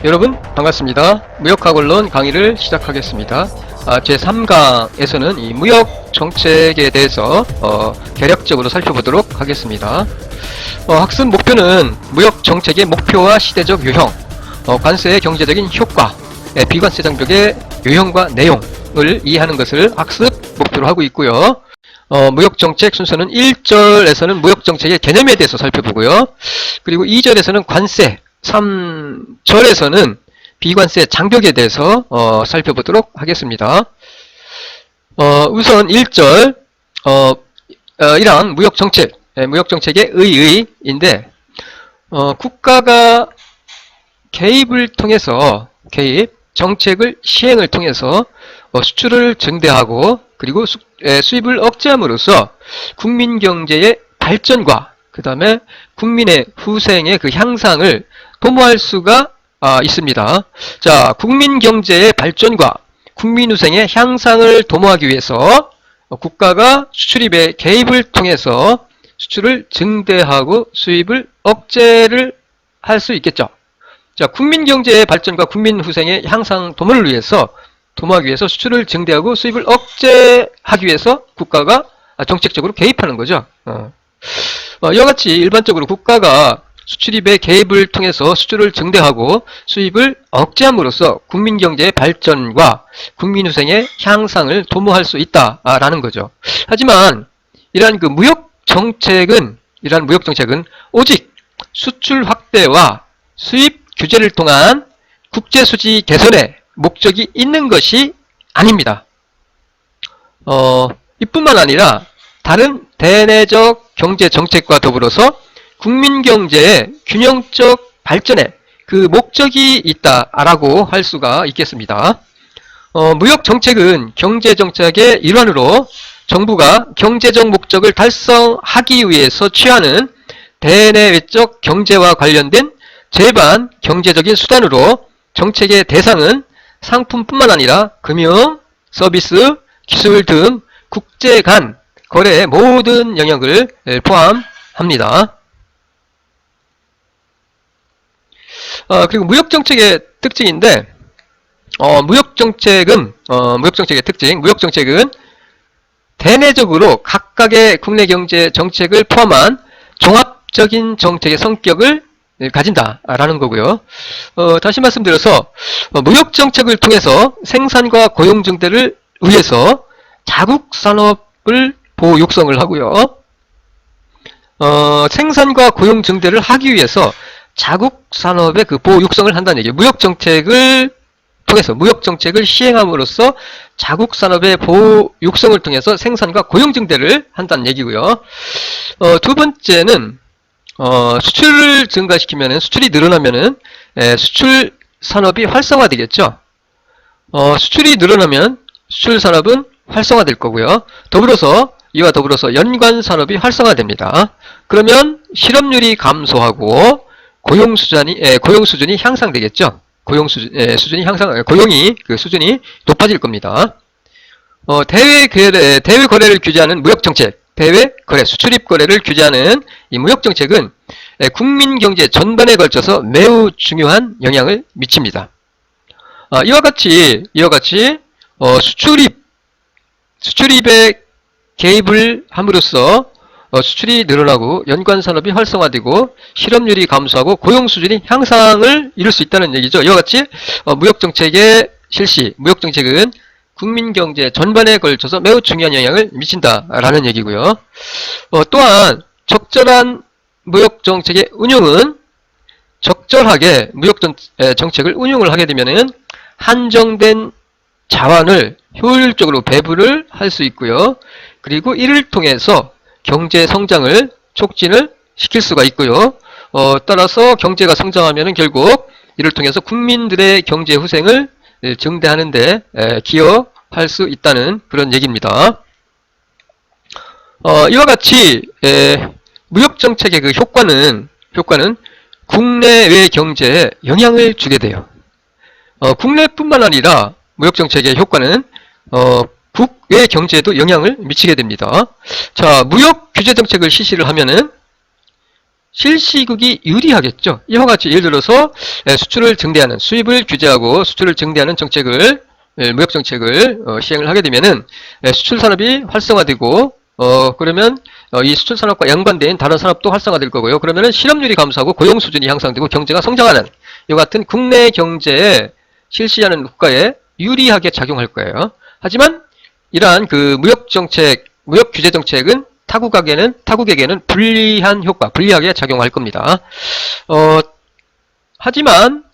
여러분 반갑습니다. 무역학원론 강의를 시작하겠습니다. 제3강에서는 이 무역 정책에 대해서 개략적으로 살펴보도록 하겠습니다. 학습 목표는 무역 정책의 목표와 시대적 유형, 관세의 경제적인 효과, 비관세 장벽의 유형과 내용을 이해하는 것을 학습 목표로 하고 있고요. 무역정책 순서는 1절에서는 무역정책의 개념에 대해서 살펴보고요. 그리고 2절에서는 관세, 3절에서는 비관세 장벽에 대해서 살펴보도록 하겠습니다. 우선 1절 이러한 무역정책, 무역정책의 의의인데 국가가 개입을 통해서 정책을 시행을 통해서 수출을 증대하고 그리고 수입을 억제함으로써 국민 경제의 발전과 그 다음에 국민의 후생의 그 향상을 도모할 수가 있습니다. 자, 국민 경제의 발전과 국민 후생의 향상을 도모하기 위해서 국가가 수출입의 개입을 통해서 수출을 증대하고 수입을 억제를 할 수 있겠죠. 자, 국민 경제의 발전과 국민 후생의 향상 도모를 위해서 도모하기 위해서 수출을 증대하고 수입을 억제하기 위해서 국가가 정책적으로 개입하는 거죠. 이와 같이 일반적으로 국가가 수출입의 개입을 통해서 수출을 증대하고 수입을 억제함으로써 국민경제의 발전과 국민후생의 향상을 도모할 수 있다라는 거죠. 하지만 이러한 무역정책은 오직 수출 확대와 수입 규제를 통한 국제수지 개선에 목적이 있는 것이 아닙니다. 이뿐만 아니라 다른 대내적 경제정책과 더불어서 국민경제의 균형적 발전에 그 목적이 있다라고 할 수가 있겠습니다. 무역정책은 경제정책의 일환으로 정부가 경제적 목적을 달성하기 위해서 취하는 대내외적 경제와 관련된 제반 경제적인 수단으로 정책의 대상은 상품뿐만 아니라 금융, 서비스, 기술 등 국제 간 거래의 모든 영역을 포함합니다. 그리고 무역정책의 특징인데, 무역정책의 특징, 무역정책은 대내적으로 각각의 국내 경제 정책을 포함한 종합적인 정책의 성격을 가진다라는 거고요. 다시 말씀드려서 무역정책을 통해서 생산과 고용 증대를 위해서 자국 산업을 보호 육성을 하고요. 생산과 고용 증대를 하기 위해서 자국 산업의 그 보호 육성을 한다는 얘기예요. 무역정책을 통해서 무역정책을 시행함으로써 자국 산업의 보호 육성을 통해서 생산과 고용 증대를 한다는 얘기고요. 두 번째는 수출을 증가시키면은 수출이 늘어나면은 수출 산업이 활성화되겠죠. 수출이 늘어나면 수출 산업은 활성화될 거고요. 이와 더불어서 연관 산업이 활성화됩니다. 그러면 실업률이 감소하고 고용 수준이 향상되겠죠. 고용이 그 수준이 높아질 겁니다. 대외 거래를 규제하는 무역정책, 대외 거래, 수출입 거래를 규제하는 이 무역정책은 국민 경제 전반에 걸쳐서 매우 중요한 영향을 미칩니다. 이와 같이 수출입에 개입을 함으로써 수출이 늘어나고 연관 산업이 활성화되고 실업률이 감소하고 고용 수준이 향상을 이룰 수 있다는 얘기죠. 이와 같이 무역정책의 실시, 무역정책은 국민경제 전반에 걸쳐서 매우 중요한 영향을 미친다라는 얘기고요. 또한 적절한 무역정책의 운용은 적절하게 무역정책을 운용을 하게 되면은 한정된 자원을 효율적으로 배분을 할 수 있고요. 그리고 이를 통해서 경제 성장을 촉진을 시킬 수가 있고요. 따라서 경제가 성장하면은 결국 이를 통해서 국민들의 경제 후생을 증대하는 데 기여할 수 있다는 그런 얘기입니다. 이와 같이 무역정책의 그 효과는 국내외 경제에 영향을 주게 돼요. 국내뿐만 아니라 무역정책의 효과는 국외 경제에도 영향을 미치게 됩니다. 자, 무역 규제 정책을 실시를 하면은 실시국이 유리하겠죠. 이와 같이 예를 들어서 수출을 증대하는, 수입을 규제하고 수출을 증대하는 정책을, 무역 정책을 시행을 하게 되면은 수출 산업이 활성화되고, 그러면 이 수출 산업과 연관된 다른 산업도 활성화될 거고요. 그러면은 실업률이 감소하고 고용 수준이 향상되고 경제가 성장하는 이와 같은 국내 경제에 실시하는 국가에 유리하게 작용할 거예요. 하지만 이러한 그 무역 정책, 무역 규제 정책은 타국에게는 불리한 효과, 불리하게 작용할 겁니다. 하지만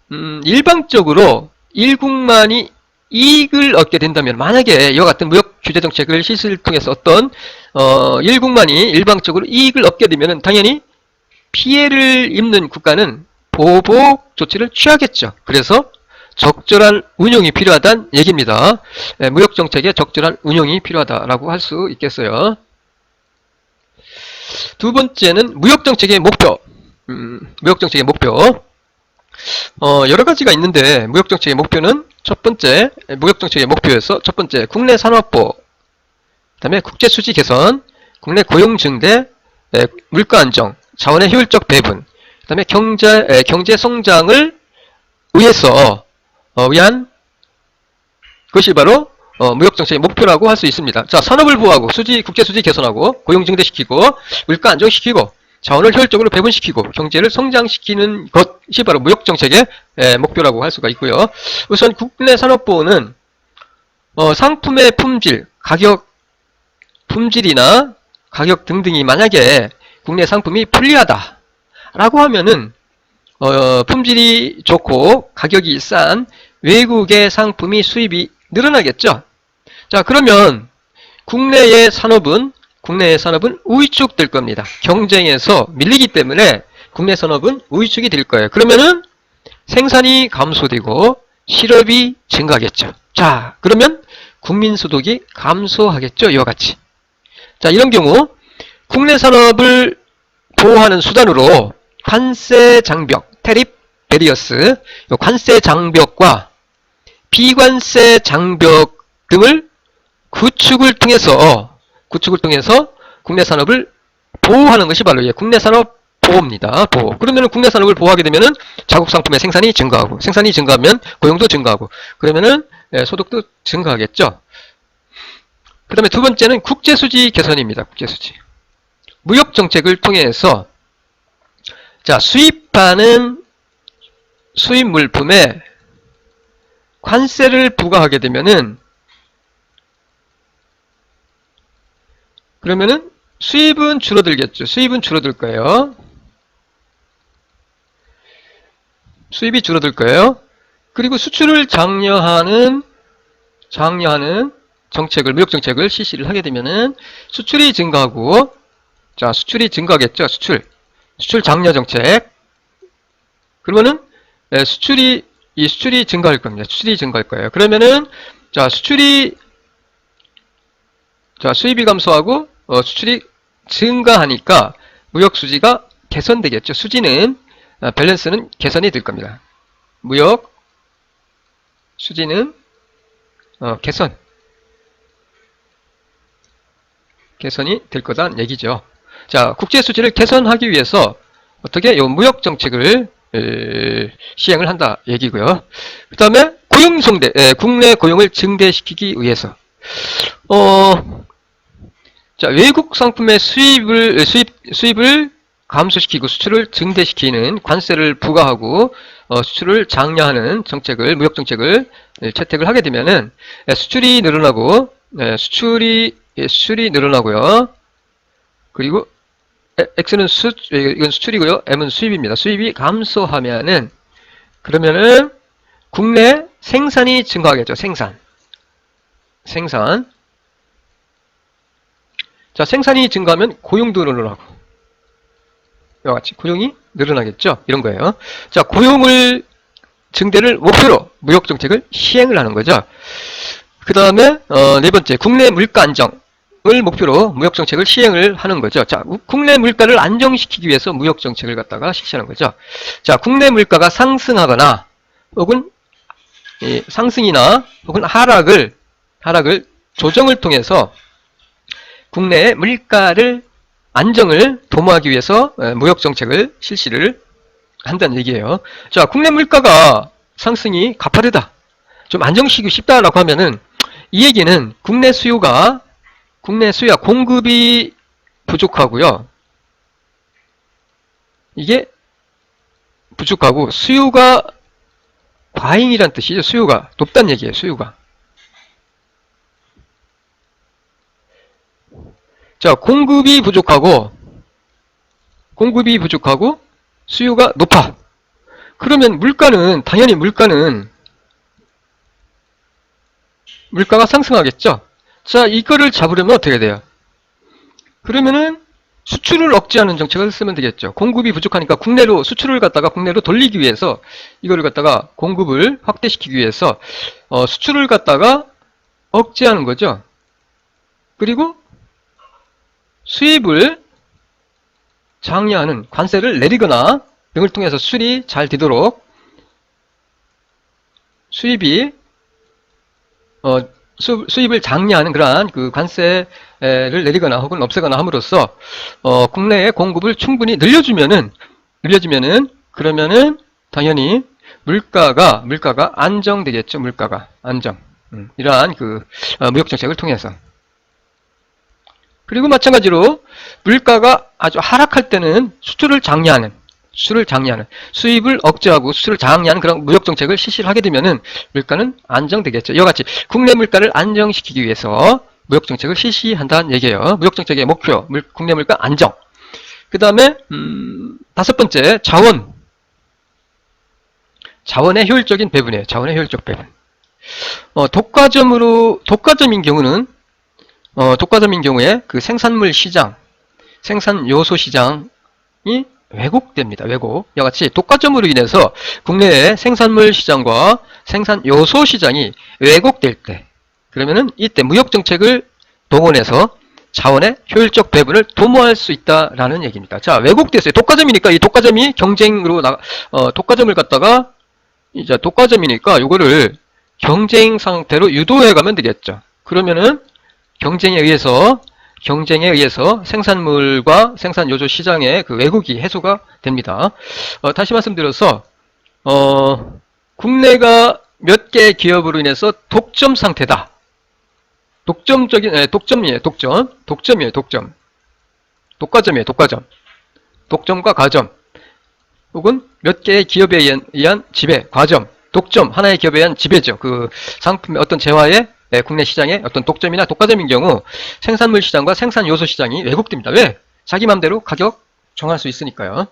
일방적으로 일국만이 이익을 얻게 된다면, 만약에 이와 같은 무역 규제 정책을 실시를 통해서 어떤 일국만이 일방적으로 이익을 얻게 되면 당연히 피해를 입는 국가는 보복 조치를 취하겠죠. 그래서 적절한 운용이 필요하다는 얘기입니다. 무역 정책에 적절한 운용이 필요하다라고 할 수 있겠어요. 두 번째는 무역 정책의 목표. 무역 정책의 목표. 여러 가지가 있는데 무역 정책의 목표는 첫 번째, 무역 정책의 목표에서 첫 번째, 국내 산업보, 그다음에 국제 수지 개선, 국내 고용 증대, 물가 안정, 자원의 효율적 배분, 그다음에 경제 성장을 위한 것이 바로 무역 정책의 목표라고 할 수 있습니다. 자, 산업을 보호하고 국제 수지 개선하고 고용 증대시키고 물가 안정시키고 자원을 효율적으로 배분시키고 경제를 성장시키는 것이 바로 무역 정책의 목표라고 할 수가 있고요. 우선 국내 산업보호는 상품의 품질이나 가격 등등이 만약에 국내 상품이 불리하다라고 하면은 품질이 좋고 가격이 싼 외국의 상품이 수입이 늘어나겠죠. 자, 그러면 국내의 산업은 우위축될 겁니다. 경쟁에서 밀리기 때문에 국내 산업은 우위축이 될 거예요. 그러면은 생산이 감소되고 실업이 증가하겠죠. 자, 그러면 국민소득이 감소하겠죠. 이와 같이. 자, 이런 경우 국내 산업을 보호하는 수단으로 관세 장벽, 테립 베리어스, 관세 장벽과 비관세 장벽 등을 구축을 통해서 국내 산업을 보호하는 것이 바로 국내 산업 보호입니다. 보호. 그러면 국내 산업을 보호하게 되면은 자국 상품의 생산이 증가하고, 생산이 증가하면 고용도 증가하고, 그러면은 소득도 증가하겠죠. 그 다음에 두 번째는 국제수지 개선입니다. 국제수지. 무역 정책을 통해서 자, 수입하는 수입 물품에 관세를 부과하게 되면은 그러면은 수입은 줄어들겠죠. 수입은 줄어들 거예요. 수입이 줄어들 거예요. 그리고 수출을 장려하는 정책을, 무역 정책을 실시를 하게 되면은 수출이 증가하고, 자, 수출이 증가하겠죠. 수출 장려 정책. 그러면은 수출이 증가할 겁니다. 수출이 증가할 거예요. 그러면은 자, 수입이 감소하고 수출이 증가하니까 무역 수지가 개선되겠죠. 수지는 밸런스는 개선이 될 겁니다. 무역 수지는 개선이 될 거다는 얘기죠. 자, 국제 수지를 개선하기 위해서 어떻게 요 무역 정책을 시행을 한다 얘기고요. 그 다음에 고용 증대, 국내 고용을 증대시키기 위해서 자, 외국 상품의 수입을 감소시키고 수출을 증대시키는 관세를 부과하고 수출을 장려하는 정책을, 무역 정책을 채택을 하게 되면은 수출이 늘어나고, 수출이 늘어나고요. 그리고 X는 이건 수출이고요. M은 수입입니다. 수입이 감소하면은 그러면은 국내 생산이 증가하겠죠. 생산. 자, 생산이 증가하면 고용도 늘어나고, 이와 같이 고용이 늘어나겠죠. 이런 거예요. 자, 고용을 증대를 목표로 무역 정책을 시행을 하는 거죠. 그 다음에 네 번째, 국내 물가 안정을 목표로 무역 정책을 시행을 하는 거죠. 자, 국내 물가를 안정시키기 위해서 무역 정책을 갖다가 실시하는 거죠. 자, 국내 물가가 상승하거나 혹은 상승이나 혹은 하락을 조정을 통해서 국내의 물가를 안정을 도모하기 위해서 무역정책을 실시를 한다는 얘기예요. 자, 국내 물가가 상승이 가파르다, 좀 안정시키고 싶다라고 하면은 이 얘기는 국내 수요가 공급이 부족하고요. 이게 부족하고 수요가 과잉이란 뜻이죠. 수요가 높다는 얘기예요. 수요가. 자, 공급이 부족하고 수요가 높아. 그러면 당연히 물가가 상승하겠죠. 자, 이거를 잡으려면 어떻게 돼요? 그러면은 수출을 억제하는 정책을 쓰면 되겠죠. 공급이 부족하니까 수출을 갖다가 국내로 돌리기 위해서, 이거를 갖다가 공급을 확대시키기 위해서 수출을 갖다가 억제하는 거죠. 그리고 수입을 장려하는 관세를 내리거나 등을 통해서 수출이 잘 되도록 수입을 장려하는 그러한 그 관세를 내리거나 혹은 없애거나 함으로써 국내의 공급을 충분히 늘려주면은 그러면은 당연히 물가가 안정되겠죠. 물가가 안정. 이러한 그 무역 정책을 통해서. 그리고 마찬가지로 물가가 아주 하락할 때는 수출을 장려하는, 수입을 억제하고 수출을 장려하는 그런 무역정책을 실시를 하게 되면은 물가는 안정되겠죠. 이와 같이 국내 물가를 안정시키기 위해서 무역정책을 실시한다는 얘기예요. 무역정책의 목표, 국내 물가 안정. 그 다음에 다섯 번째, 자원의 효율적인 배분이에요. 자원의 효율적 배분. 독과점인 경우에 그 생산물 시장, 생산 요소 시장이 왜곡됩니다. 왜곡. 이와 같이 독과점으로 인해서 국내의 생산물 시장과 생산 요소 시장이 왜곡될 때, 그러면은 이때 무역 정책을 동원해서 자원의 효율적 배분을 도모할 수 있다라는 얘기입니다. 자, 왜곡됐어요. 독과점이니까 이 독과점이 독과점을 갖다가 이제 독과점이니까 이거를 경쟁 상태로 유도해 가면 되겠죠. 그러면은 경쟁에 의해서 생산물과 생산 요소 시장의 그 왜곡이 해소가 됩니다. 다시 말씀드려서 국내가 몇 개의 기업으로 인해서 독점 상태다. 독점이에요. 독과점. 독점과 과점. 혹은 몇 개의 기업에 의한 지배, 과점, 독점, 하나의 기업에 의한 지배죠. 그 상품의 어떤 재화의 국내 시장의 어떤 독점이나 독과점인 경우 생산물 시장과 생산 요소 시장이 왜곡됩니다. 왜? 자기 맘대로 가격 정할 수 있으니까요.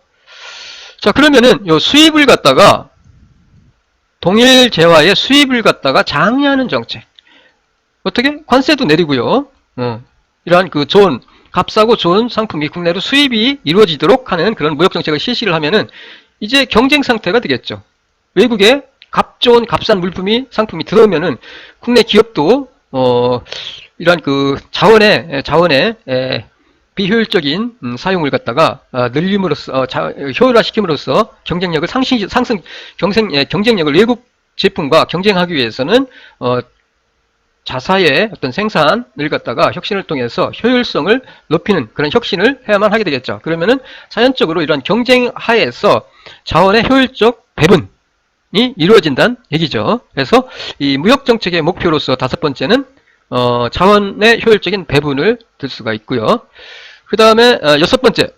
자, 그러면은 요 수입을 갖다가 동일 재화의 수입을 갖다가 장려하는 정책. 어떻게? 관세도 내리고요. 이러한 그 값싸고 좋은 상품이 국내로 수입이 이루어지도록 하는 그런 무역 정책을 실시를 하면은 이제 경쟁 상태가 되겠죠. 외국에 값싼 상품이 들어오면은 국내 기업도 이러한 그 자원의 비효율적인 사용을 갖다가 늘림으로써 효율화시킴으로써 경쟁력을 경쟁력을 외국 제품과 경쟁하기 위해서는 자사의 어떤 생산을 갖다가 혁신을 통해서 효율성을 높이는 그런 혁신을 해야만 하게 되겠죠. 그러면은 자연적으로 이러한 경쟁 하에서 자원의 효율적 배분이 이루어진다는 얘기죠. 그래서 이 무역정책의 목표로서 다섯 번째는 자원의 효율적인 배분을 들 수가 있고요. 그 다음에 여섯 번째,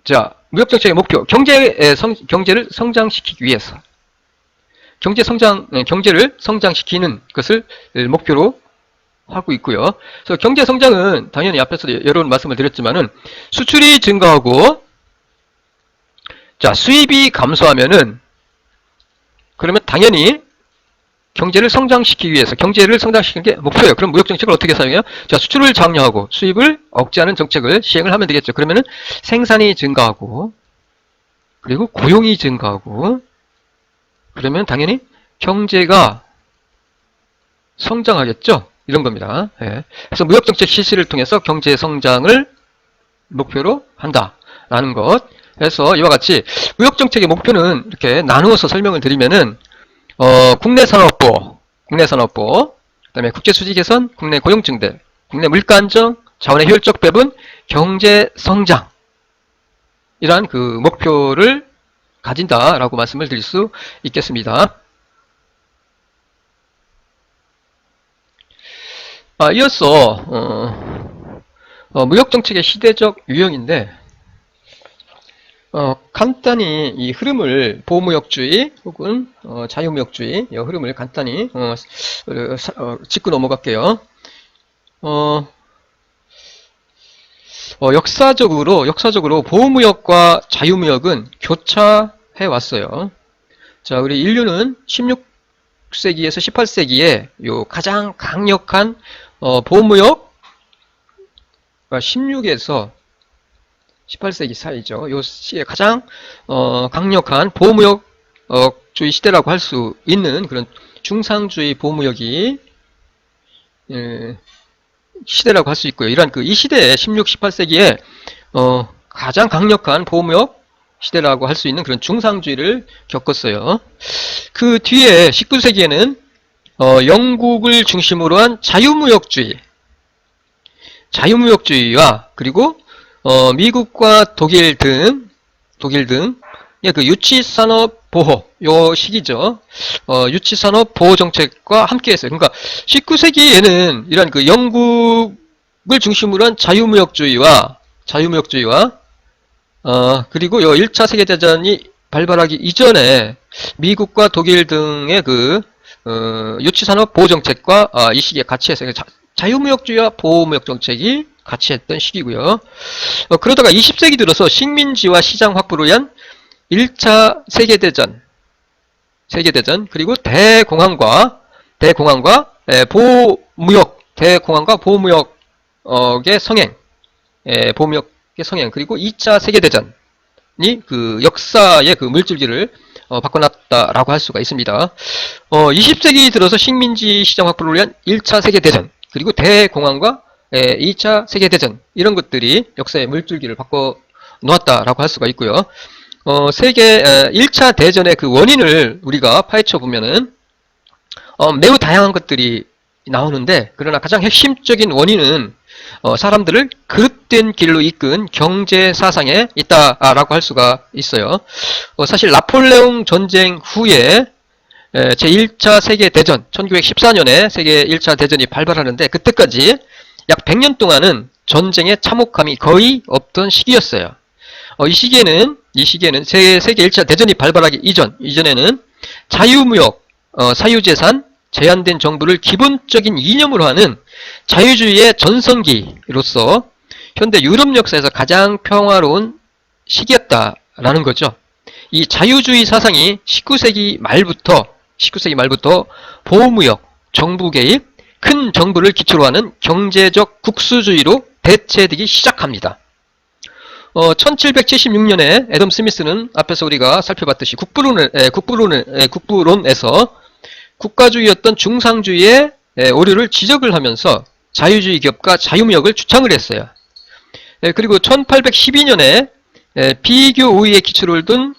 자, 무역정책의 목표, 경제를 성장시키기 위해서 경제를 성장시키는 것을 목표로 하고 있고요. 그래서 경제 성장은 당연히 앞에서 여러 번 말씀을 드렸지만은 수출이 증가하고 자, 수입이 감소하면은 그러면 당연히 경제를 성장시키는 게 목표예요. 그럼 무역 정책을 어떻게 사용해요? 자, 수출을 장려하고 수입을 억제하는 정책을 시행을 하면 되겠죠. 그러면은 생산이 증가하고 그리고 고용이 증가하고 그러면 당연히 경제가 성장하겠죠. 이런 겁니다. 예. 그래서 무역정책 실시를 통해서 경제 성장을 목표로 한다라는 것. 그래서 이와 같이 무역정책의 목표는 이렇게 나누어서 설명을 드리면은 국내산업보, 그다음에 국제수지 개선, 국내 고용 증대, 국내 물가 안정, 자원의 효율적 배분, 경제 성장 이러한 그 목표를 가진다라고 말씀을 드릴 수 있겠습니다. 이어서 무역정책의 시대적 유형인데 간단히 이 흐름을 보호무역주의 혹은 자유무역주의 이 흐름을 간단히 짚고 넘어갈게요. 역사적으로 보호무역과 자유무역은 교차해 왔어요. 자, 우리 인류는 16세기에서 18세기에 요 가장 강력한 보호무역 16에서 18세기 사이죠. 요 시에 가장 강력한 보호무역주의 시대라고 할 수 있는 그런 중상주의 보호무역이 시대라고 할 수 있고요. 이러한 이 시대에 16, 18세기에 가장 강력한 보호무역 시대라고 할 수 있는 그런 중상주의를 겪었어요. 그 뒤에 19세기에는 영국을 중심으로 한 자유무역주의와 그리고 미국과 독일 등의 그 유치산업 보호, 요 시기죠. 유치산업 보호 정책과 함께 했어요. 그러니까 19세기에는 이런 그 영국을 중심으로 한 자유무역주의와 그리고 요 1차 세계대전이 발발하기 이전에 미국과 독일 등의 그 유치산업 보호 정책과 이 시기에 같이 했어요. 자유무역주의와 보호무역 정책이 같이 했던 시기고요. 그러다가 20세기 들어서 식민지와 시장 확보를 위한 1차 세계대전 그리고 대공황과 보호무역의 성행 그리고 2차 세계대전이 그 역사의 그 물줄기를 바꿔놨다라고 할 수가 있습니다. 20세기 들어서 식민지 시장 확보를 위한 1차 세계대전 그리고 대공황과 2차 세계대전 이런 것들이 역사의 물줄기를 바꿔놓았다라고 할 수가 있고요. 1차 대전의 그 원인을 우리가 파헤쳐 보면은 매우 다양한 것들이 나오는데, 그러나 가장 핵심적인 원인은 사람들을 그릇된 길로 이끈 경제 사상에 있다라고 할 수가 있어요. 사실 나폴레옹 전쟁 후에 제1차 세계대전 1914년에 세계 1차 대전이 발발하는데, 그때까지 약 100년 동안은 전쟁의 참혹함이 거의 없던 시기였어요. 이 시기에는 세계 1차 대전이 발발하기 이전에는 자유무역, 사유재산, 제한된 정부를 기본적인 이념으로 하는 자유주의의 전성기로서 현대 유럽 역사에서 가장 평화로운 시기였다라는 거죠. 이 자유주의 사상이 19세기 말부터 보호무역, 정부 개입, 큰 정부를 기초로 하는 경제적 국수주의로 대체되기 시작합니다. 1776년에 애덤 스미스는 앞에서 우리가 살펴봤듯이 국부론에서 국가주의였던 중상주의의 오류를 지적을 하면서 자유주의 기업과 자유무역을 주창을 했어요. 그리고 1812년에 비교 우위에 기초를 둔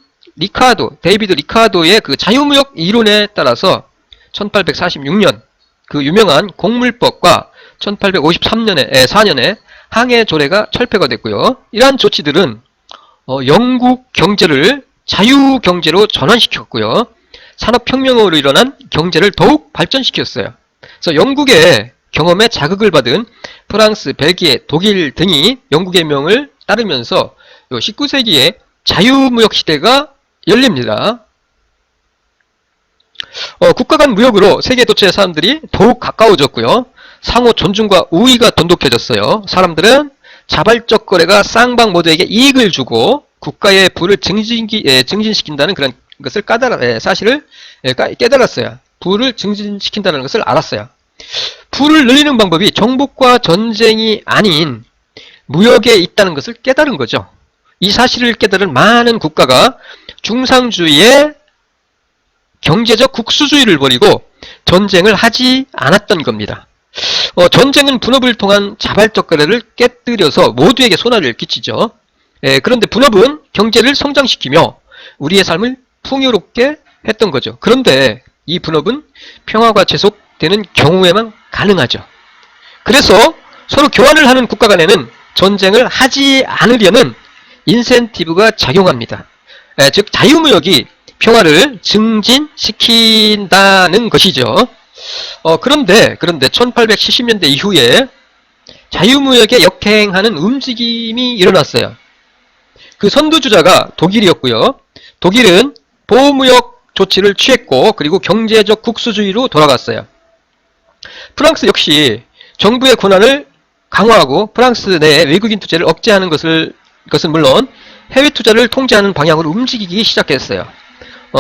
데이비드 리카도의 그 자유무역 이론에 따라서 1846년 그 유명한 곡물법과 1853년에 항해 조례가 철폐가 됐고요. 이러한 조치들은 영국 경제를 자유경제로 전환시켰고요. 산업혁명으로 일어난 경제를 더욱 발전시켰어요. 그래서 영국의 경험에 자극을 받은 프랑스, 벨기에, 독일 등이 영국의 명을 따르면서 19세기에 자유무역 시대가 열립니다. 국가 간 무역으로 세계 도처의 사람들이 더욱 가까워졌고요. 상호 존중과 우위가 돈독해졌어요. 사람들은 자발적 거래가 쌍방 모두에게 이익을 주고 국가의 부를 증진시킨다는 그런 것을 사실을 깨달았어요. 부를 증진시킨다는 것을 알았어요. 부를 늘리는 방법이 정복과 전쟁이 아닌 무역에 있다는 것을 깨달은 거죠. 이 사실을 깨달은 많은 국가가 중상주의의 경제적 국수주의를 버리고 전쟁을 하지 않았던 겁니다. 전쟁은 분업을 통한 자발적 거래를 깨뜨려서 모두에게 손해를 끼치죠. 그런데 분업은 경제를 성장시키며 우리의 삶을 풍요롭게 했던 거죠. 그런데 이 분업은 평화가 지속되는 경우에만 가능하죠. 그래서 서로 교환을 하는 국가 간에는 전쟁을 하지 않으려는 인센티브가 작용합니다. 즉 자유무역이 평화를 증진시킨다는 것이죠. 그런데 1870년대 이후에 자유무역에 역행하는 움직임이 일어났어요. 그 선두주자가 독일이었고요. 독일은 보호무역 조치를 취했고 그리고 경제적 국수주의로 돌아갔어요. 프랑스 역시 정부의 권한을 강화하고 프랑스 내 외국인 투자를 억제하는 것은 물론 해외 투자를 통제하는 방향으로 움직이기 시작했어요.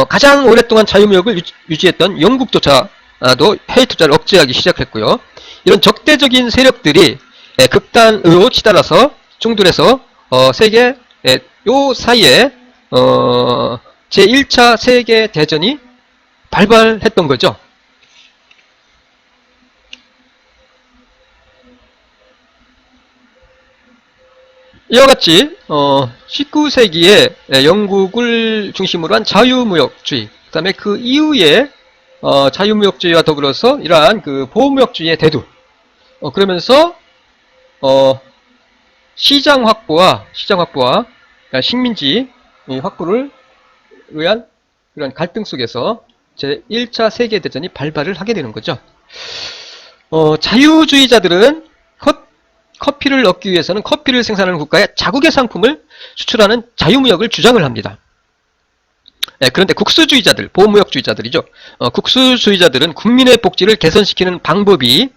가장 오랫동안 자유무역을 유지했던 영국조차도 해외 투자를 억제하기 시작했고요. 이런 적대적인 세력들이 극단으로 치달아서 충돌해서 세계 요 사이에 제1차 세계대전이 발발했던 거죠. 이와 같이 19세기에 영국을 중심으로 한 자유무역주의, 그 다음에 그 이후에 자유무역주의와 더불어서 이러한 그 보호무역주의의 대두, 그러면서 시장 확보와 식민지 확보를 위한 그런 갈등 속에서 제1차 세계대전이 발발을 하게 되는 거죠. 자유주의자들은 커피를 얻기 위해서는 커피를 생산하는 국가에 자국의 상품을 수출하는 자유무역을 주장을 합니다. 그런데 국수주의자들, 보호무역주의자들이죠. 국수주의자들은 국민의 복지를 개선시키는 방법이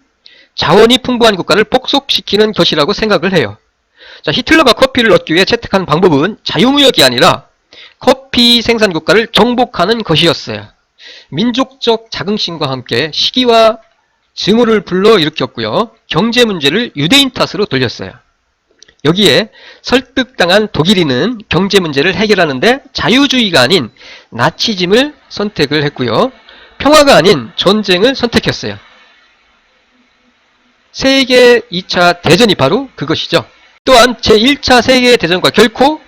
자원이 풍부한 국가를 복속시키는 것이라고 생각을 해요. 자, 히틀러가 커피를 얻기 위해 채택한 방법은 자유무역이 아니라 커피 생산 국가를 정복하는 것이었어요. 민족적 자긍심과 함께 시기와 증오를 불러일으켰고요. 경제 문제를 유대인 탓으로 돌렸어요. 여기에 설득당한 독일인은 경제 문제를 해결하는데 자유주의가 아닌 나치즘을 선택을 했고요. 평화가 아닌 전쟁을 선택했어요. 세계 2차 대전이 바로 그것이죠. 또한 제1차 세계대전과 결코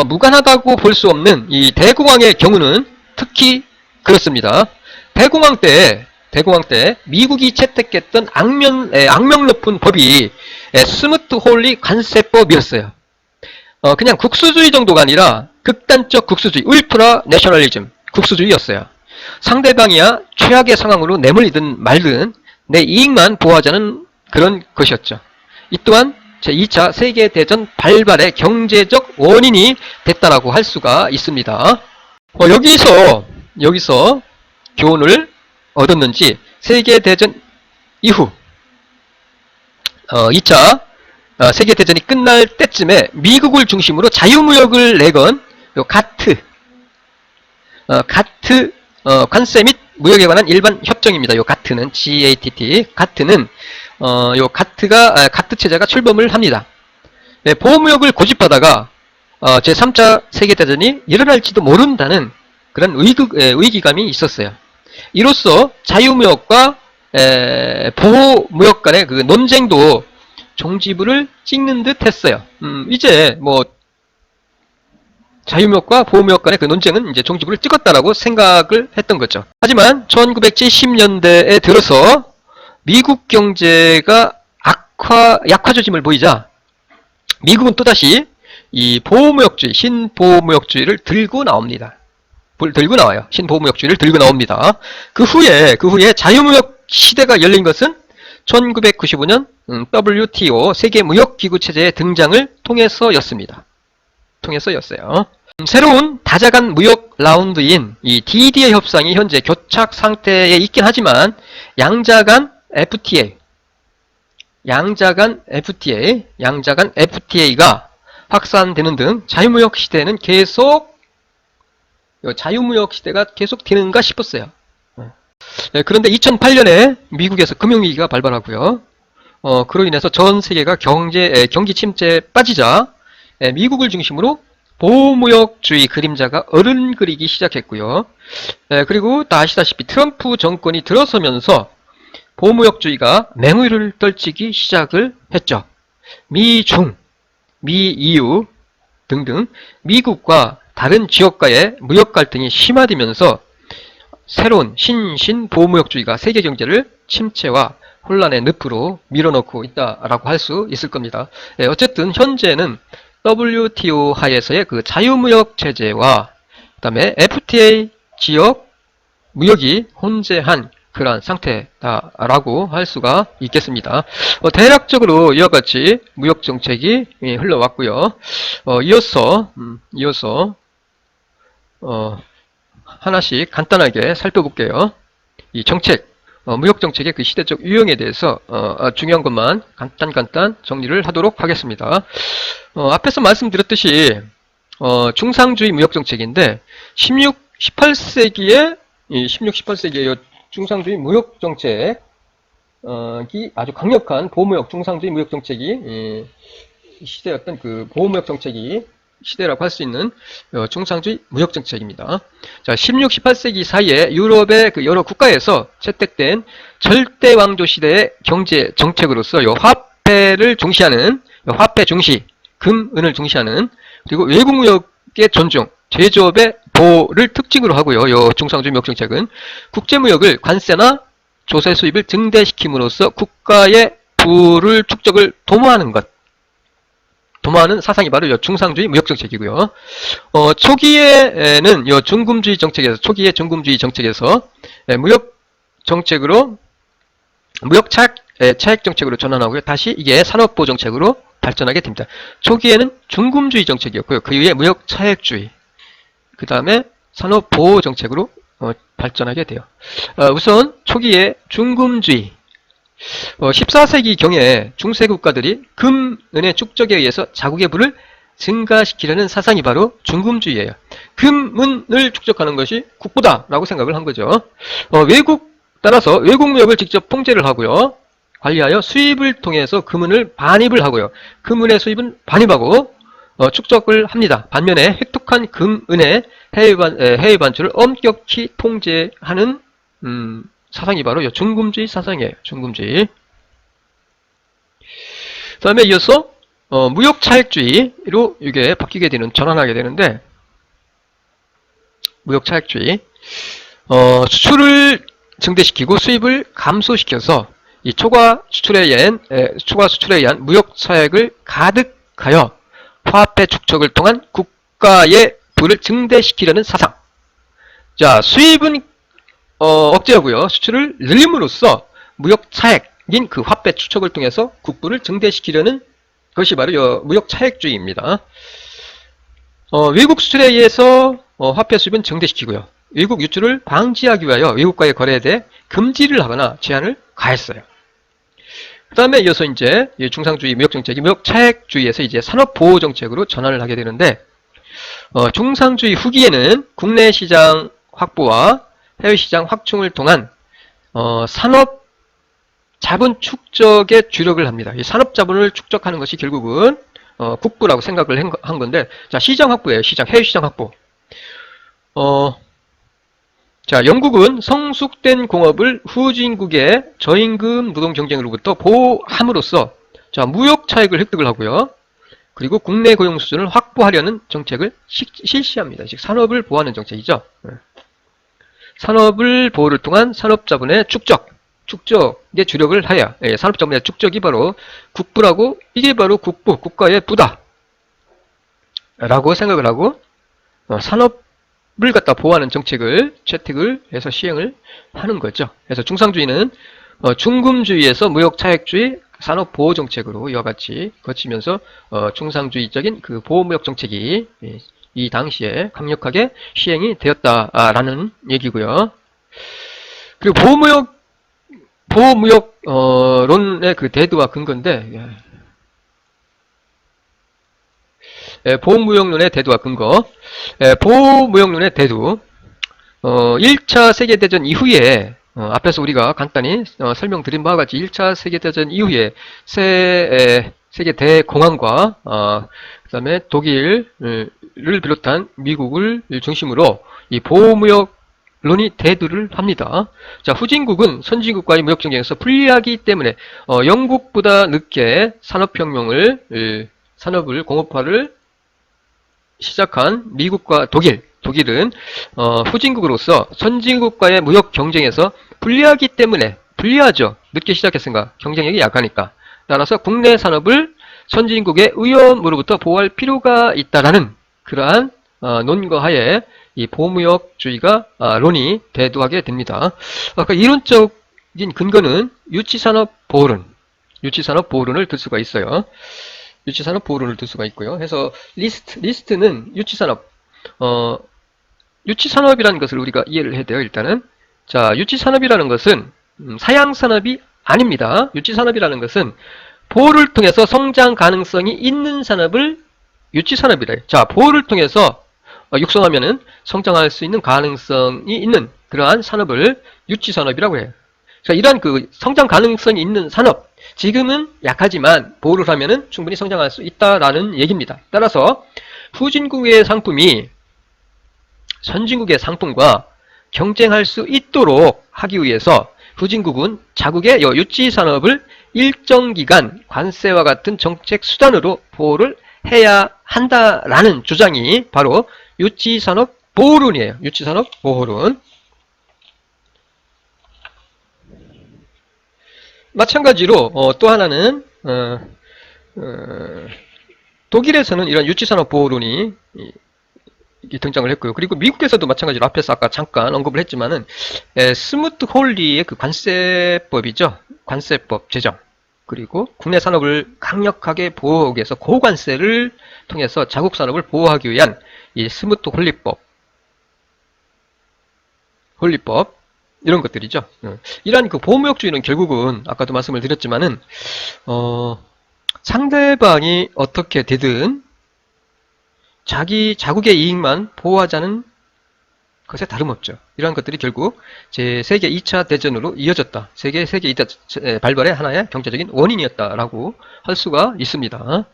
무관하다고 볼 수 없는 이 대공황의 경우는 특히 그렇습니다. 대공황 때 미국이 채택했던 악명 높은 법이 스무트 홀리 관세법이었어요. 그냥 국수주의 정도가 아니라 극단적 국수주의, 울트라 내셔널리즘, 국수주의였어요. 상대방이야 최악의 상황으로 내몰리든 말든 내 이익만 보호하자는 그런 것이었죠. 이 또한 제2차 세계대전 발발의 경제적 원인이 됐다라고 할 수가 있습니다. 여기서 교훈을 얻었는지 세계대전 이후 2차 세계대전이 끝날 때쯤에 미국을 중심으로 자유무역을 내건 요 가트 관세 및 무역에 관한 일반 협정입니다. 요 가트는 GATT 가트는 가트 체제가 출범을 합니다. 보호무역을 고집하다가 제3차 세계대전이 일어날지도 모른다는 그런 위기감이 있었어요. 이로써 자유무역과 보호무역 간의 그 논쟁도 종지부를 찍는 듯 했어요. 이제 자유무역과 보호무역 간의 그 논쟁은 이제 종지부를 찍었다라고 생각을 했던 거죠. 하지만 1970년대에 들어서 미국 경제가 약화 조짐을 보이자 미국은 또다시 이 보호무역주의, 신보호무역주의를 들고 나옵니다. 신보호무역주의를 들고 나옵니다. 그 후에 자유무역 시대가 열린 것은 1995년 WTO 세계무역기구 체제의 등장을 통해서였습니다. 새로운 다자간 무역 라운드인 이 DDA 협상이 현재 교착 상태에 있긴 하지만 양자간 FTA가 확산되는 등 자유무역 시대가 계속 되는가 싶었어요. 그런데 2008년에 미국에서 금융위기가 발발하고요. 그로 인해서 전 세계가 경기 침체에 빠지자 미국을 중심으로 보호무역주의 그림자가 어른그리기 시작했고요. 그리고 다 아시다시피 트럼프 정권이 들어서면서 보호무역주의가 맹위를 떨치기 시작을 했죠. 미중, 미EU 등등 미국과 다른 지역과의 무역 갈등이 심화되면서 새로운 신보호무역주의가 세계 경제를 침체와 혼란의 늪으로 밀어넣고 있다라고 할 수 있을 겁니다. 예, 어쨌든 현재는 WTO 하에서의 그 자유무역 체제와 그다음에 FTA 지역 무역이 혼재한 그러한 상태다라고 할 수가 있겠습니다. 대략적으로 이와 같이 무역 정책이 흘러왔고요. 이어서 하나씩 간단하게 살펴볼게요. 이 정책, 무역 정책의 그 시대적 유형에 대해서 중요한 것만 간단 정리를 하도록 하겠습니다. 앞에서 말씀드렸듯이 중상주의 무역 정책인데 18세기의 중상주의 무역 정책이 아주 강력한 보호무역 중상주의 무역 정책이 시대였던 그 보호무역 정책이 시대라고 할 수 있는 중상주의 무역 정책입니다. 자, 16, 18세기 사이에 유럽의 그 여러 국가에서 채택된 절대 왕조 시대의 경제 정책으로서 요 화폐를 중시하는 화폐 중시, 금, 은을 중시하는 그리고 외국 무역의 존중, 제조업의 보호를 특징으로 하고요. 요 중상주의 무역 정책은 국제무역을 관세나 조세 수입을 증대시킴으로써 국가의 부를 축적을 도모하는 사상이 바로 요 중상주의 무역 정책이고요. 초기에는 요 중금주의 정책에서 무역 정책으로 무역 차액 정책으로 전환하고요. 다시 이게 산업보호 정책으로 발전하게 됩니다. 초기에는 중금주의 정책이었고요. 그 이후에 무역 차액주의, 그 다음에 산업보호 정책으로 발전하게 돼요. 우선 초기에 중금주의, 14세기경에 중세 국가들이 금, 은의 축적에 의해서 자국의 부를 증가시키려는 사상이 바로 중금주의예요. 금, 은을 축적하는 것이 국부다라고 생각을 한 거죠. 따라서 외국 무역을 직접 통제를 하고요. 관리하여 수입을 통해서 금은을 반입을 하고요. 금은의 수입은 반입하고 축적을 합니다. 반면에 획득한 금은의 해외 반출을 엄격히 통제하는 사상이 바로 중금주의 사상이에요. 중금주의. 그 다음에 이어서 무역 차액주의로 이게 바뀌게 되는, 전환하게 되는데, 무역 차액주의, 수출을 증대시키고 수입을 감소시켜서 이 초과 수출에 의한 무역 차액을 가득하여 화폐 축적을 통한 국가의 부를 증대시키려는 사상. 자, 수입은 억제하고요. 수출을 늘림으로써 무역 차액인 그 화폐 축적을 통해서 국부를 증대시키려는 것이 바로 무역 차액주의입니다. 외국 수출에 의해서 화폐 수입은 증대시키고요. 외국 유출을 방지하기 위하여 외국과의 거래에 대해 금지를 하거나 제한을 가했어요. 그 다음에 이어서 이제 중상주의 무역 정책이 무역 차액주의에서 이제 산업보호 정책으로 전환을 하게 되는데, 중상주의 후기에는 국내 시장 확보와 해외 시장 확충을 통한 산업 자본 축적에 주력을 합니다. 이 산업 자본을 축적하는 것이 결국은 국부라고 생각을 한 건데, 자, 시장 확보예요. 해외 시장 확보. 자, 영국은 성숙된 공업을 후진국의 저임금 노동 경쟁으로부터 보호함으로써 자, 무역 차익을 획득을 하고요. 그리고 국내 고용 수준을 확보하려는 정책을 실시합니다. 즉 산업을 보호하는 정책이죠. 산업을 보호를 통한 산업자본의 축적에 주력을 해야, 산업자본의 축적이 바로 국부라고, 이게 바로 국가의 부다 라고 생각을 하고 산업을 갖다 보호하는 정책을 채택을 해서 시행을 하는 거죠. 그래서 중상주의는 중금주의에서 무역차액주의, 산업보호정책으로 이와 같이 거치면서 중상주의적인 그 보호무역 정책이 이 당시에 강력하게 시행이 되었다라는 얘기고요. 그리고 보호무역론의 그 대두와 근거인데, 보호무역론의 대두와 근거. 보호무역론의 대두. 1차 세계대전 이후에, 앞에서 우리가 간단히 설명드린 바와 같이 1차 세계대전 이후에 세계 대공황과 그 다음에 독일을 비롯한 미국을 중심으로 이 보호무역론이 대두를 합니다. 자, 후진국은 선진국과의 무역 경쟁에서 불리하기 때문에 영국보다 늦게 산업을 공업화를 시작한 미국과 독일은 후진국으로서 선진국과의 무역 경쟁에서 불리하기 때문에, 불리하죠. 늦게 시작했으니까 경쟁력이 약하니까. 따라서 국내 산업을 선진국의 위험으로부터 보호할 필요가 있다라는 그러한 논거 하에 이 보호무역주의가 론이 대두하게 됩니다. 아까 이론적인 근거는 유치산업보호론을 들 수가 있어요. 유치산업보호론을 들 수가 있고요. 해서 리스트는 유치산업이라는 것을 우리가 이해를 해야 돼요. 일단은 자, 유치산업이라는 것은 사양산업이 아닙니다. 유치산업이라는 것은 보호를 통해서 성장 가능성이 있는 산업을 유치산업이래. 자, 보호를 통해서 육성하면은 성장할 수 있는 가능성이 있는 그러한 산업을 유치산업이라고 해요. 자, 이러한 그 성장 가능성이 있는 산업, 지금은 약하지만 보호를 하면은 충분히 성장할 수 있다라는 얘기입니다. 따라서 후진국의 상품이 선진국의 상품과 경쟁할 수 있도록 하기 위해서 후진국은 자국의 유치산업을 일정 기간 관세와 같은 정책 수단으로 보호를 해야 한다라는 주장이 바로 유치산업 보호론이에요. 유치산업 보호론. 마찬가지로 또 하나는 독일에서는 이런 유치산업 보호론이 등장을 했고요. 그리고 미국에서도 마찬가지로 앞에서 아까 잠깐 언급을 했지만은 스무트 홀리의 그 관세법이죠. 관세법 제정. 그리고 국내 산업을 강력하게 보호하기 위해서 고관세를 통해서 자국 산업을 보호하기 위한 이 스무트 홀리법 이런 것들이죠. 이러한 그 보호무역주의는 결국은 아까도 말씀을 드렸지만은 상대방이 어떻게 되든 자국의 이익만 보호하자는 것에 다름없죠. 이러한 것들이 결국 제 세계 2차 대전으로 이어졌다. 세계 2차 발발의 하나의 경제적인 원인이었다라고 할 수가 있습니다.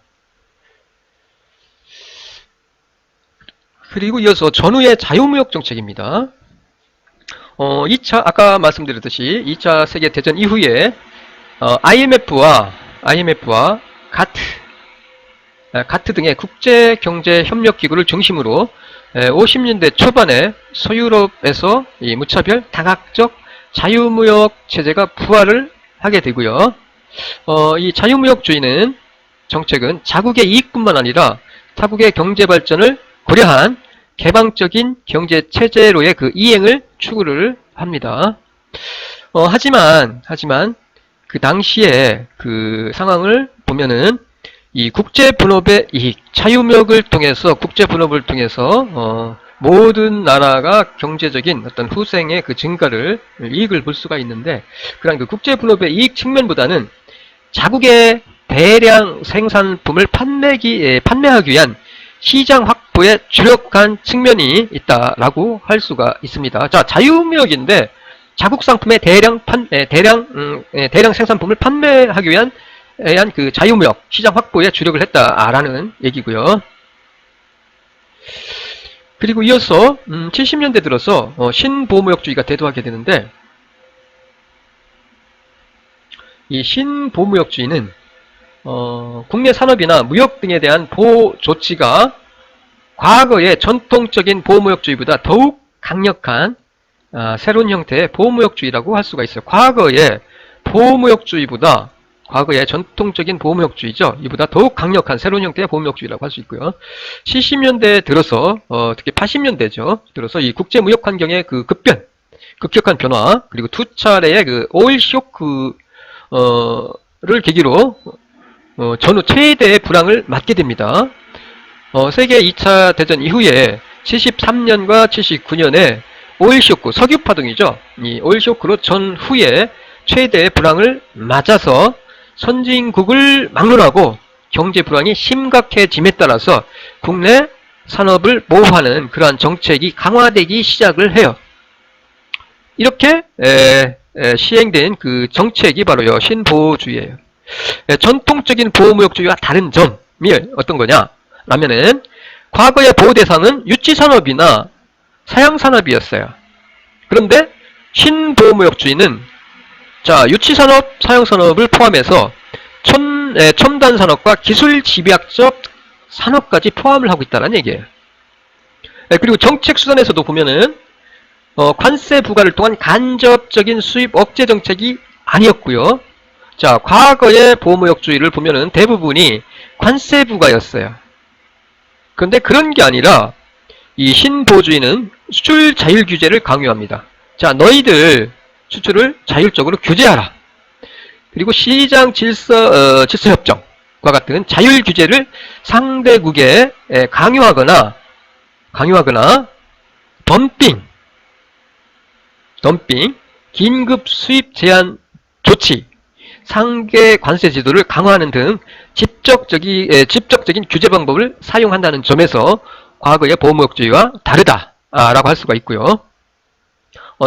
그리고 이어서 전후의 자유무역 정책입니다. 아까 말씀드렸듯이 2차 세계 대전 이후에 IMF와 가트 등의 국제경제협력기구를 중심으로 50년대 초반에 서유럽에서 이 무차별 다각적 자유무역 체제가 부활을 하게 되고요. 이 자유무역주의는 정책은 자국의 이익뿐만 아니라 타국의 경제발전을 고려한 개방적인 경제체제로의 그 이행을 추구를 합니다. 하지만 그 당시에 그 상황을 보면은 이 국제분업의 이익, 자유무역을 통해서 모든 나라가 경제적인 어떤 후생의 그 증가를 이익을 볼 수가 있는데 그런 그 국제분업의 이익 측면보다는 자국의 대량 생산품을 판매하기 위한 시장 확보에 주력한 측면이 있다라고 할 수가 있습니다. 자, 자유무역인데 자국 상품의 대량 생산품을 판매하기 위한 그 자유무역 시장 확보에 주력을 했다라는 얘기고요. 그리고 이어서 70년대 들어서 신보호무역주의가 대두하게 되는데 이 신보호무역주의는 국내 산업이나 무역 등에 대한 보호 조치가 과거의 전통적인 보호무역주의보다 더욱 강력한 새로운 형태의 보호무역주의라고 할 수가 있어요. 과거의 전통적인 보호무역주의죠. 이보다 더욱 강력한 새로운 형태의 보호무역주의라고 할 수 있고요. 70년대 들어서 특히 80년대죠. 들어서 이 국제무역 환경의 그 급격한 변화 그리고 두 차례의 그 오일 쇼크를 계기로 전후 최대의 불황을 맞게 됩니다. 세계 2차 대전 이후에 73년과 79년에 오일 쇼크, 석유 파동이죠. 이 오일 쇼크로 전후에 최대의 불황을 맞아서 선진국을 막론하고 경제 불황이 심각해짐에 따라서 국내 산업을 보호하는 그러한 정책이 강화되기 시작을 해요. 이렇게 시행된 그 정책이 바로 신보호주의예요. 전통적인 보호무역주의와 다른 점이 어떤 거냐 라면은 과거의 보호 대상은 유치산업이나 사양산업이었어요. 그런데 신보호무역주의는 자, 유치산업, 사양산업을 포함해서 첨단산업과 기술집약적 산업까지 포함을 하고 있다는 얘기예요. 그리고 정책 수단에서도 보면은 관세 부과를 통한 간접적인 수입 억제 정책이 아니었고요. 자, 과거의 보호무역주의를 보면은 대부분이 관세부가였어요. 그런데 그런 게 아니라 이 신보주의는 수출 자율 규제를 강요합니다. 자, 너희들 수출을 자율적으로 규제하라. 그리고 시장 질서협정과 같은 자율 규제를 상대국에 강요하거나 덤핑, 긴급 수입 제한 조치, 상계 관세 제도를 강화하는 등 직접적인 규제 방법을 사용한다는 점에서 과거의 보호무역주의와 다르다라고 할 수가 있고요.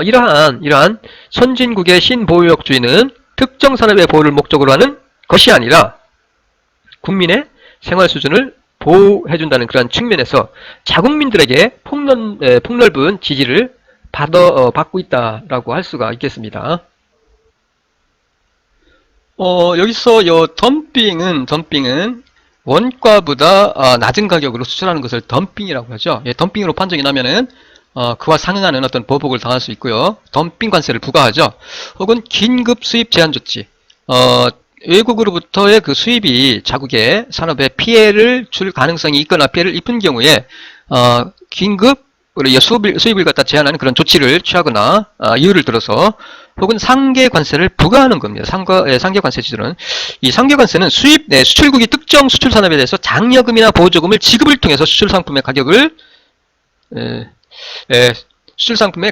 이러한 선진국의 신보호무역주의는 특정 산업의 보호를 목적으로 하는 것이 아니라 국민의 생활 수준을 보호해준다는 그런 측면에서 자국민들에게 폭넓은 지지를 받고 있다라고 할 수가 있겠습니다. 여기서 덤핑은 원가보다 낮은 가격으로 수출하는 것을 덤핑이라고 하죠. 덤핑으로 판정이 나면은 그와 상응하는 어떤 보복을 당할 수 있고요. 덤핑 관세를 부과하죠. 혹은 긴급 수입 제한 조치. 외국으로부터의 그 수입이 자국의 산업에 피해를 줄 가능성이 있거나 피해를 입은 경우에 긴급 수입을 갖다 제한하는 그런 조치를 취하거나 이유를 들어서 혹은 상계 관세를 부과하는 겁니다. 상계 관세 지수는 이 상계 관세는 수출국이 특정 수출 산업에 대해서 장려금이나 보조금을 지급을 통해서 수출 상품의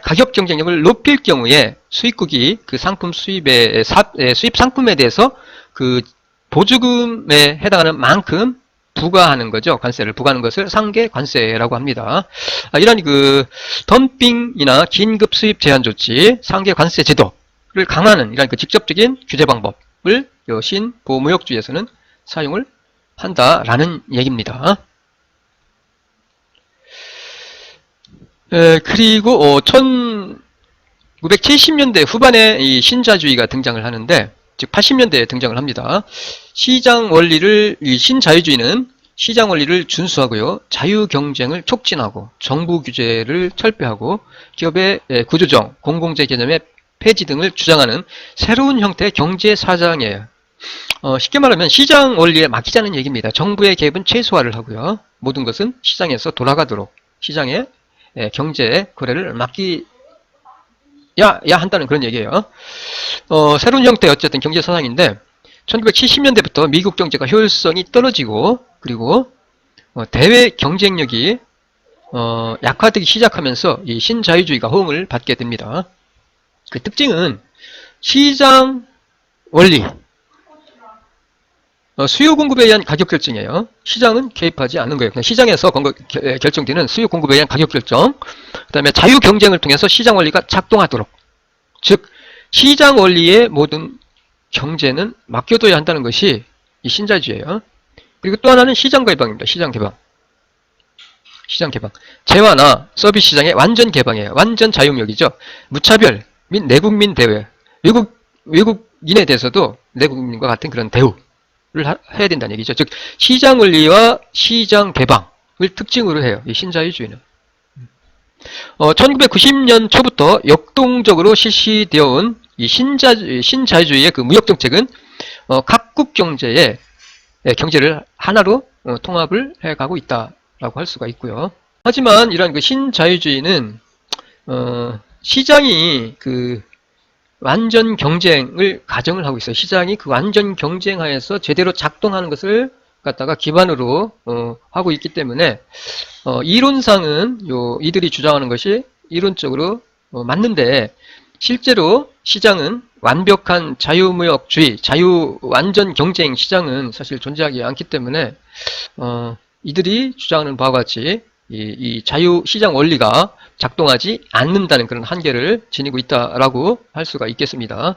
가격 경쟁력을 높일 경우에 수입국이 그 상품 수입 상품에 대해서 그 보조금에 해당하는 만큼 부과하는 거죠. 관세를 부과하는 것을 상계 관세라고 합니다. 이런 그 덤핑이나 긴급 수입 제한 조치, 상계 관세 제도를 강화하는 이런 그 직접적인 규제 방법을 신보호무역주의에서는 사용을 한다라는 얘기입니다. 그리고 1970년대 후반에 이 신자주의가 등장을 하는데, 즉 80년대에 등장을 합니다. 신자유주의는 시장 원리를 준수하고요, 자유 경쟁을 촉진하고 정부 규제를 철폐하고 기업의 구조정, 공공재 개념의 폐지 등을 주장하는 새로운 형태의 경제 사상이에요. 쉽게 말하면 시장 원리에 맡기자는 얘기입니다. 정부의 개입은 최소화를 하고요, 모든 것은 시장에서 돌아가도록 시장의 경제 거래를 맡기야 한다는 그런 얘기예요. 새로운 형태의 어쨌든 경제 사상인데 1970년대부터 미국 경제가 효율성이 떨어지고 그리고 대외 경쟁력이 약화되기 시작하면서 이 신자유주의가 호응을 받게 됩니다. 그 특징은 시장 원리, 수요 공급에 의한 가격 결정이에요. 시장은 개입하지 않는 거예요. 그냥 시장에서 결정되는 수요 공급에 의한 가격 결정, 그 다음에 자유 경쟁을 통해서 시장 원리가 작동하도록, 즉 시장 원리의 모든 경제는 맡겨둬야 한다는 것이 이 신자유주의예요. 그리고 또 하나는 시장 개방입니다. 시장 개방. 재화나 서비스 시장의 완전 개방이에요. 완전 자유무역이죠. 무차별 및 내국민 대우. 외국인에 대해서도 내국민과 같은 그런 대우를 해야 된다는 얘기죠. 즉 시장 원리와 시장 개방을 특징으로 해요. 이 신자유주의는. 1990년 초부터 역동적으로 실시되어 온 이 신자유주의의 그 무역정책은 각국 경제를 하나로 통합을 해가고 있다라고 할 수가 있고요. 하지만 이러한 그 신자유주의는 시장이 그 완전 경쟁을 가정을 하고 있어요. 시장이 그 완전 경쟁하에서 제대로 작동하는 것을 갖다가 기반으로 하고 있기 때문에 이론상은 이들이 주장하는 것이 이론적으로 맞는데, 실제로 시장은 완벽한 자유무역주의, 완전 경쟁 시장은 사실 존재하지 않기 때문에 이들이 주장하는 바와 같이 이 시장 원리가 작동하지 않는다는 그런 한계를 지니고 있다라고 할 수가 있겠습니다.